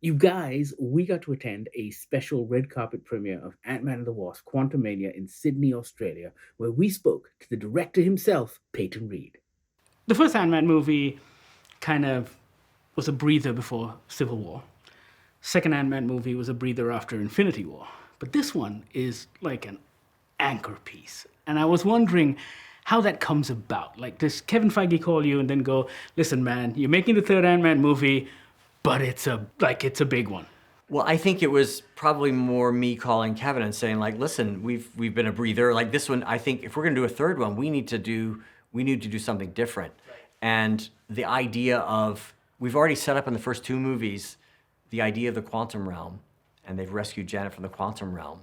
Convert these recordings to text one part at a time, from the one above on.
You guys, we got to attend a special red carpet premiere of Ant-Man and the Wasp: Quantumania in Sydney, Australia, where we spoke to the director himself, Peyton Reed. The first Ant-Man movie kind of was a breather before Civil War. Second Ant-Man movie was a breather after Infinity War. But this one is like an anchor piece. And I was wondering how that comes about. Like, does Kevin Feige call you and then go, listen, man, you're making the third Ant-Man movie, but it's a big one. Well, I think it was probably more me calling Kevin and saying, like, listen, we've been a breather. Like this one, I think if we're gonna do a third one, we need to do something different. And the idea of we've already set up in the first two movies the idea of the quantum realm, and they've rescued Janet from the quantum realm.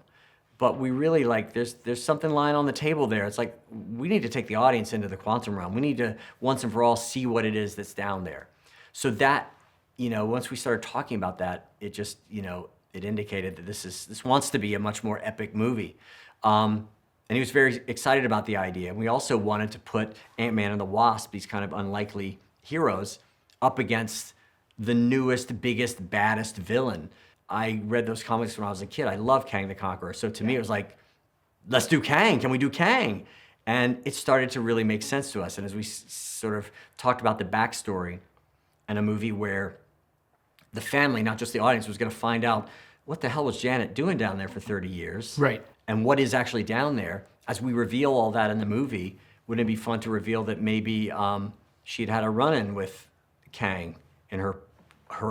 But we really like there's something lying on the table there. It's like we need to take the audience into the quantum realm. We need to once and for all see what it is that's down there. So that, once we started talking about that, it just, it indicated that this wants to be a much more epic movie. And he was very excited about the idea. And we also wanted to put Ant-Man and the Wasp, these kind of unlikely heroes, up against the newest, biggest, baddest villain. I read those comics when I was a kid. I love Kang the Conqueror. So to me, it was like, let's do Kang. Can we do Kang? And it started to really make sense to us. And as we sort of talked about the backstory and a movie where the family, not just the audience, was going to find out what the hell was Janet doing down there for 30 years? Right. And what is actually down there? As we reveal all that in the movie, wouldn't it be fun to reveal that maybe she'd had a run-in with Kang in her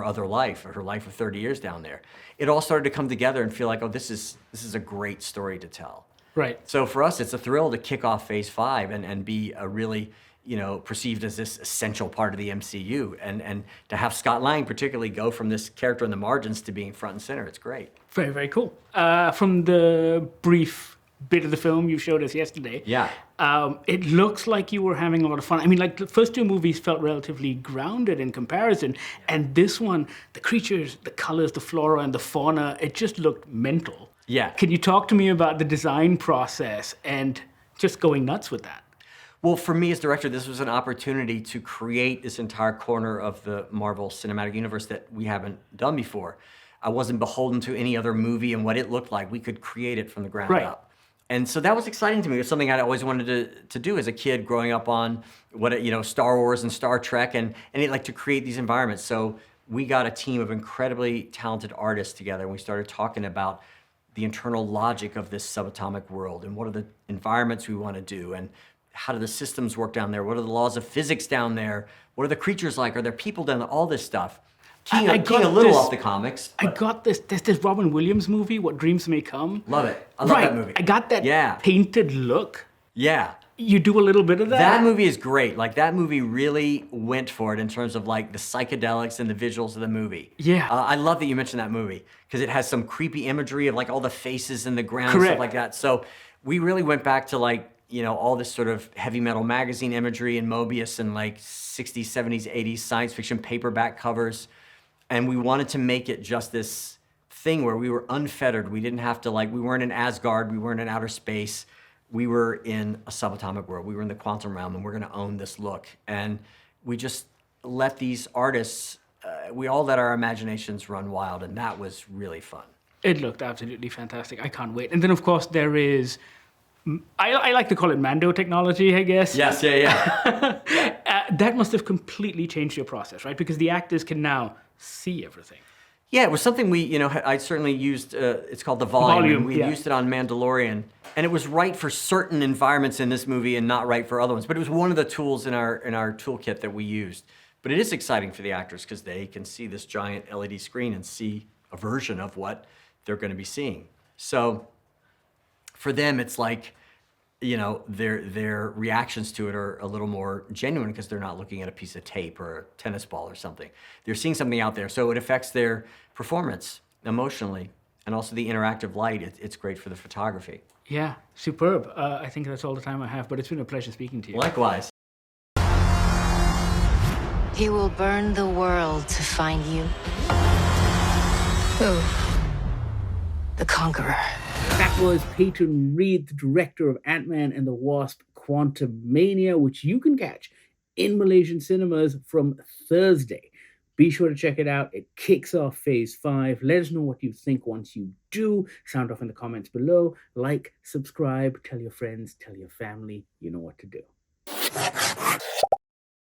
other life, or her life of 30 years down there? It all started to come together and feel like, oh, this is a great story to tell. Right. So for us, it's a thrill to kick off Phase 5 and be a really, perceived as this essential part of the MCU. And to have Scott Lang particularly go from this character in the margins to being front and center, it's great. Very, very cool. From the brief bit of the film you showed us yesterday, Yeah. It looks like you were having a lot of fun. I mean, like the first two movies felt relatively grounded in comparison, and this one, the creatures, the colors, the flora and the fauna, it just looked mental. Yeah. Can you talk to me about the design process and just going nuts with that? Well, for me as director, this was an opportunity to create this entire corner of the Marvel Cinematic Universe that we haven't done before. I wasn't beholden to any other movie and what it looked like. We could create it from the ground up. And so that was exciting to me. It was something I'd always wanted to do as a kid growing up on Star Wars and Star Trek and like to create these environments. So we got a team of incredibly talented artists together and we started talking about the internal logic of this subatomic world and what are the environments we want to do and how do the systems work down there? What are the laws of physics down there? What are the creatures like? Are there people down there? All this stuff. Keying a little off the comics. I got this. There's this Robin Williams movie, What Dreams May Come. Love it. I love that movie. I got that painted look. Yeah. You do a little bit of that? That movie is great. Like, that movie really went for it in terms of, like, the psychedelics and the visuals of the movie. Yeah. I love that you mentioned that movie, because it has some creepy imagery of, like, all the faces in the ground and Correct. stuff like that. So we really went back to, like, all this sort of heavy metal magazine imagery and Mobius and, like, 60s, 70s, 80s science fiction paperback covers. And we wanted to make it just this thing where we were unfettered. We didn't have to, like, we weren't in Asgard. We weren't in outer space. We were in a subatomic world. We were in the quantum realm, and we're going to own this look. And we just let these artists, we all let our imaginations run wild, and that was really fun. It looked absolutely fantastic. I can't wait. And then, of course, there is, I like to call it Mando technology, I guess. Yes, yeah. That must have completely changed your process, right? Because the actors can now see everything. Yeah, it was something we, I certainly used, it's called the volume. We used it on Mandalorian, and it was right for certain environments in this movie and not right for other ones. But it was one of the tools in our toolkit that we used. But it is exciting for the actors because they can see this giant LED screen and see a version of what they're going to be seeing. So for them, it's like, their reactions to it are a little more genuine because they're not looking at a piece of tape or a tennis ball or something. They're seeing something out there. So it affects their performance emotionally. And also the interactive light, it's great for the photography. Yeah, superb. I think that's all the time I have, but it's been a pleasure speaking to you. Likewise. He will burn the world to find you. Who? The Conqueror. That was Peyton Reed, the director of Ant-Man and the Wasp: Quantumania, which you can catch in Malaysian cinemas from Thursday. Be sure to check it out. It kicks off Phase 5. Let us know what you think once you do. Sound off in the comments below. Like, subscribe, tell your friends, tell your family. You know what to do.